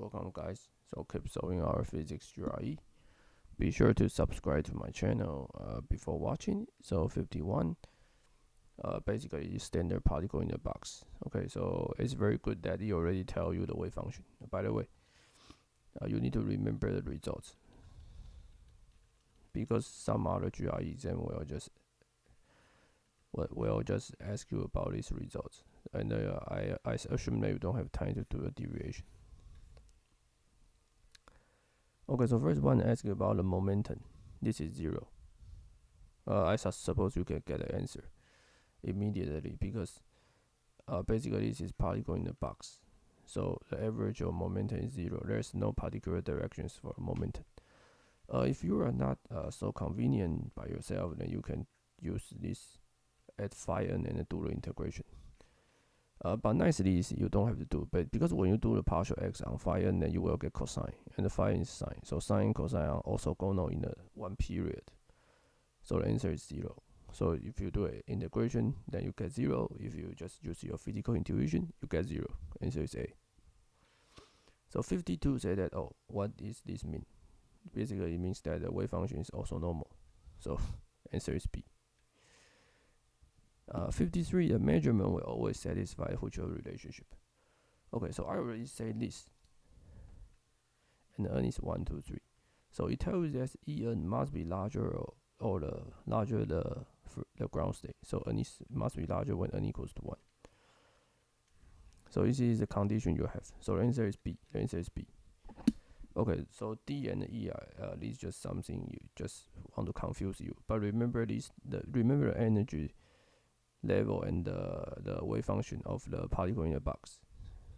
welcome guys. So keep solving our physics GRE. Be sure to subscribe to my channel before watching. So 51, basically is standard particle in the box. Okay, so it's very good that he already tell you the wave function. By the way, you need to remember the results because some other GRE exam will just ask you about these results, and I assume that you don't have time to do a deviation. Okay, so first one asks about the momentum. This is 0. I suppose you can get the answer immediately because basically this is particle in the box. So the average of momentum is 0. There's no particular directions for momentum. If you are not so convenient by yourself, then you can use this at phi n and do the integration. But nicely, you don't have to do, but because when you do the partial x on phi n, then you will get cosine, and the phi n is sine. So sine and cosine are also going on in the one period. So the answer is 0. So if you do an integration, then you get 0. If you just use your physical intuition, you get 0. Answer is A. So 52 say that, oh, what does this mean? Basically, it means that the wave function is also normal. So answer is B. 53, the measurement will always satisfy Hooke's relationship. Okay, so I already said this. And n is 1, 2, 3. So it tells you that En must be larger or the larger the ground state. So n must be larger when n equals to 1. So this is the condition you have. So the answer is B. The answer is B. Okay, so D and E are this is just something you just want to confuse you. But remember this. Remember the energy level and the wave function of the particle in the box.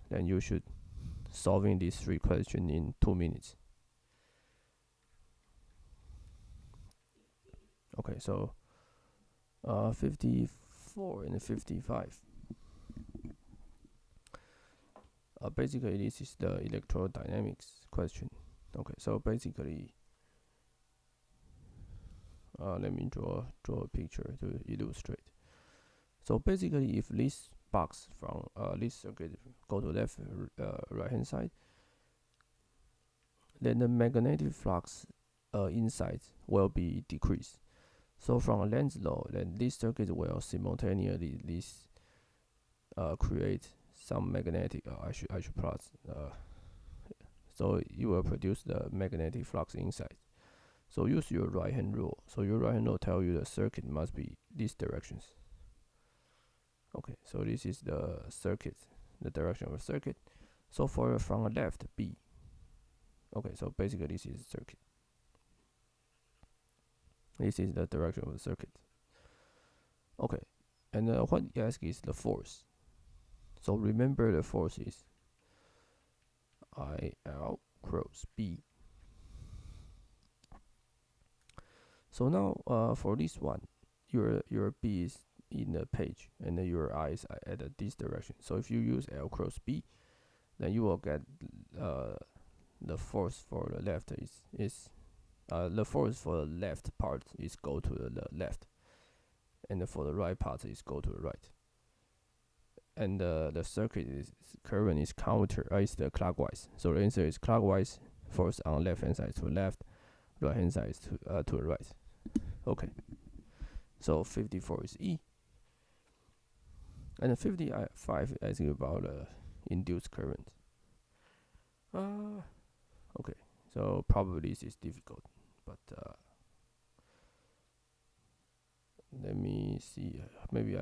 Then you should solving these 3 questions in 2 minutes. Okay, so 54 and 55. Basically, this is the electrodynamics question. Okay, so basically, let me draw a picture to illustrate. So basically, if this box from this circuit go to left right hand side, then the magnetic flux inside will be decreased. So from Lenz's law, then this circuit will simultaneously create some magnetic. I should plus. So you will produce the magnetic flux inside. So use your right hand rule. So your right hand rule tell you the circuit must be these directions. Okay, so this is the circuit, the direction of the circuit. So for from the left, B. Okay, so basically this is the circuit. This is the direction of the circuit. Okay, and what you ask is the force. So remember the force is IL cross B. So now for this one, your B is in the page and then your I is at this direction. So if you use L cross B, then you will get the force for the left is the force for the left part is go to the left, and for the right part is go to the right. And the circuit current is is the clockwise. So the answer is clockwise. Force on left hand side to left, right hand side to the right. Okay. So 54 is E. And 55 is asking about induced current. Okay. So probably this is difficult, but let me see. Maybe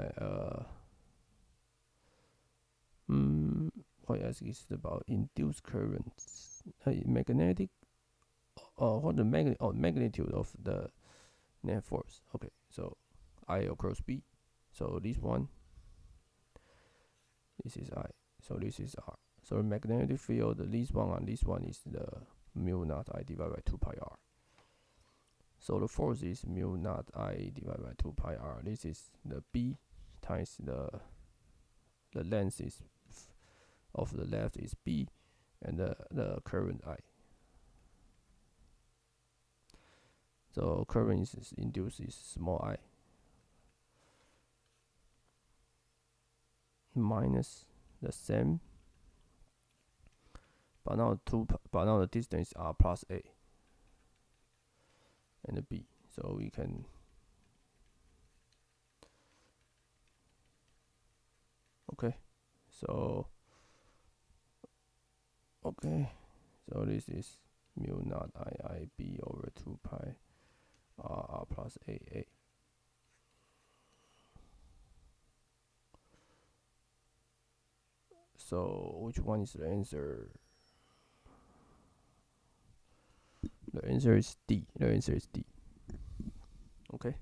what else is about induced currents? Magnetic, what the magnitude of the net force. Okay, so I cross B. So this one, this is I. So this is R. So the magnetic field, this one and this one is the mu naught I divided by 2 pi R. So the force is mu naught I divided by 2 pi R. This is the B times the length is of the left is B, and the current I. So current is induced is small I minus the same but now the distance are plus a and b, so we can so this is mu naught I b over 2 pi r plus a. So which one is the answer? The answer is D. Okay.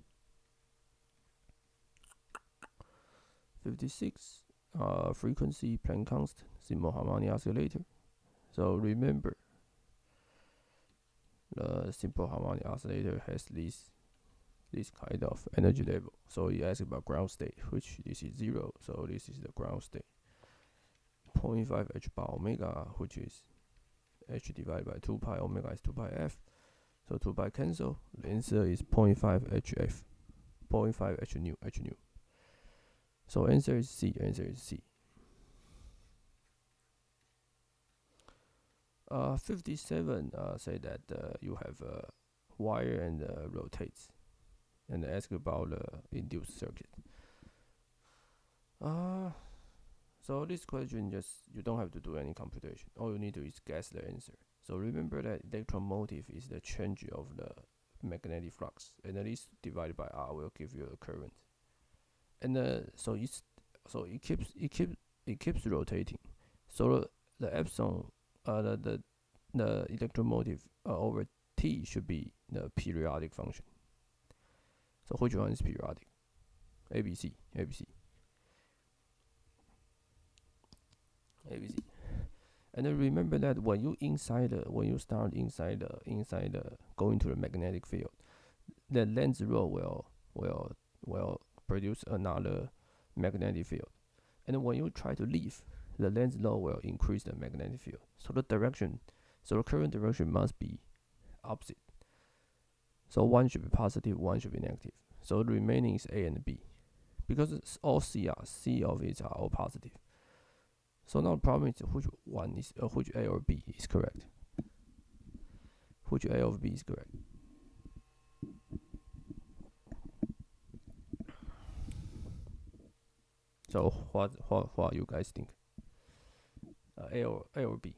56. Frequency Planck constant, simple harmonic oscillator. So remember, the simple harmonic oscillator has this kind of energy level. So you ask about ground state, which this is 0. So this is the ground state. 0.5 h bar omega, which is h divided by 2 pi, omega is 2 pi f. So 2 pi cancel. The answer is 0.5 hf, 0.5 h nu. So answer is C. 57 say that you have a wire and rotates, and ask about the induced circuit. So this question you don't have to do any computation. All you need to is guess the answer. So remember that electromotive is the change of the magnetic flux, and this divided by R will give you a current. And so it keeps rotating. So the epsilon, the electromotive over T should be the periodic function. So which one is periodic? ABC. And then remember that when you start inside the going to the magnetic field, the lens rho will produce another magnetic field. And then when you try to leave, the lens rho will increase the magnetic field. So the current direction must be opposite. So one should be positive, one should be negative. So the remaining is A and B, because it's all C of it are all positive. So now the problem is which A or B is correct. Which A or B is correct? So what you guys think? A or B?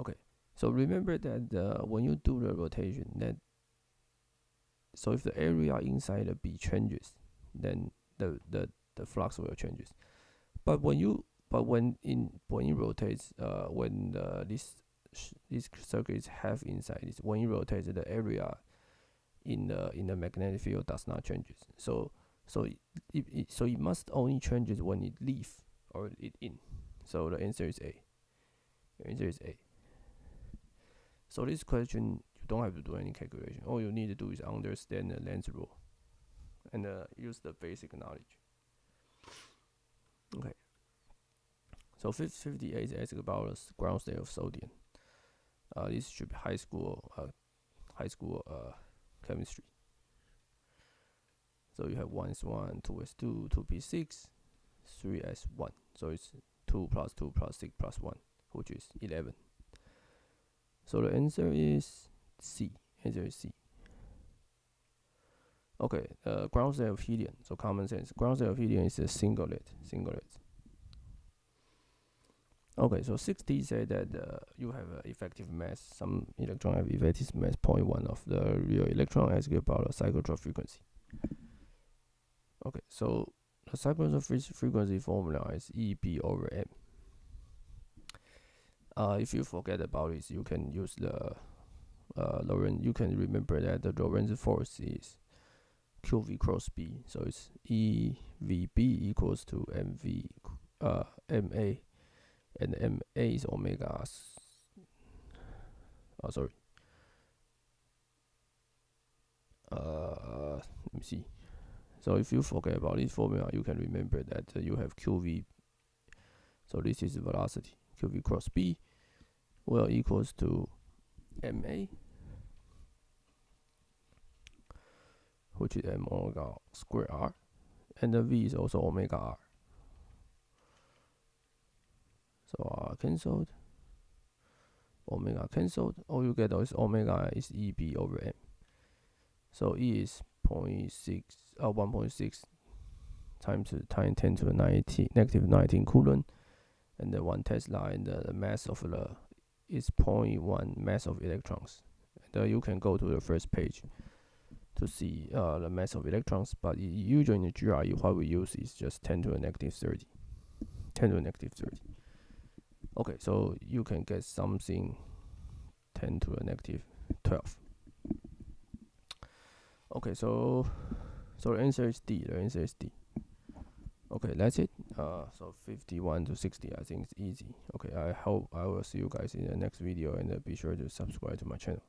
Okay. So remember that when you do the rotation, so if the area inside the B changes, then the flux will changes. But when it rotates, when this circuit is half inside this, when it rotates, the area in the magnetic field does not changes. So it must only changes when it leave or it in. So the answer is A. So this question you don't have to do any calculation. All you need to do is understand the lens rule and use the basic knowledge. Okay. So 58 is asking about the ground state of sodium. This should be high school chemistry. So you have 1s1, 2s2, 2p6, 3s1. So it's 2 plus 2 plus 6 plus 1, which is 11. So the answer is C. Okay, ground state of helium. So common sense. Ground state of helium is a singlet. Okay, so 60 say that you have effective mass. Some electron have effective mass 0.1 of the real electron. Ask you about the cyclotron frequency. Okay, so the cyclotron frequency formula is EB over M. If you forget about it, you can use the Lorentz. You can remember that the Lorentz force is QV cross B. So it's EVB equals to MA, and MA is omega. Sorry. Let me see. So if you forget about this formula, you can remember that you have QV. So this is velocity. QV cross B will equals to MA, which is M omega square R, and the V is also omega R. So cancelled. omega cancelled, all you get is omega is EB over M. So E is 1.6 times 10 to the negative 19 Coulomb, and the 1 Tesla, and the mass of is 0.1 mass of electrons. And you can go to the first page to see the mass of electrons, but usually in the GRE what we use is just 10 to the negative 30. 10 to the negative 30. Okay, so you can get something 10 to the negative 12. Okay, so the answer is D. The answer is D. Okay, that's it. So 51 to 60, I think it's easy. Okay, I hope I will see you guys in the next video, and be sure to subscribe to my channel.